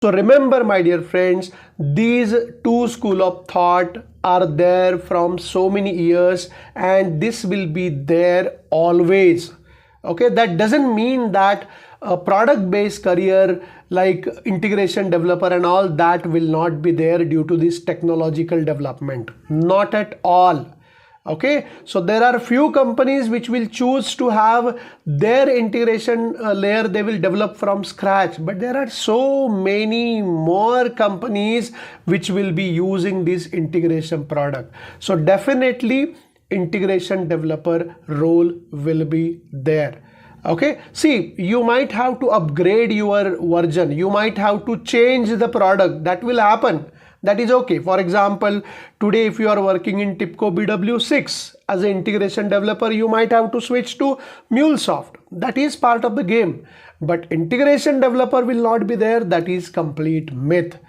So remember, my dear friends, these two school of thought are there from so many years, and this will be there always. Okay, that doesn't mean that a product based career like integration developer and all that will not be there due to this technological development. Not at all. Okay, so there are few companies which will choose to have their integration layer they will develop from scratch, but there are so many more companies which will be using this integration product. So definitely integration developer role will be there. Okay, see, you might have to upgrade your version, you might have to change the product, that will happen. That is okay. For example, today if you are working in TIPCO BW6 as an integration developer, you might have to switch to MuleSoft. That is part of the game. But integration developer will not be there. That is complete myth.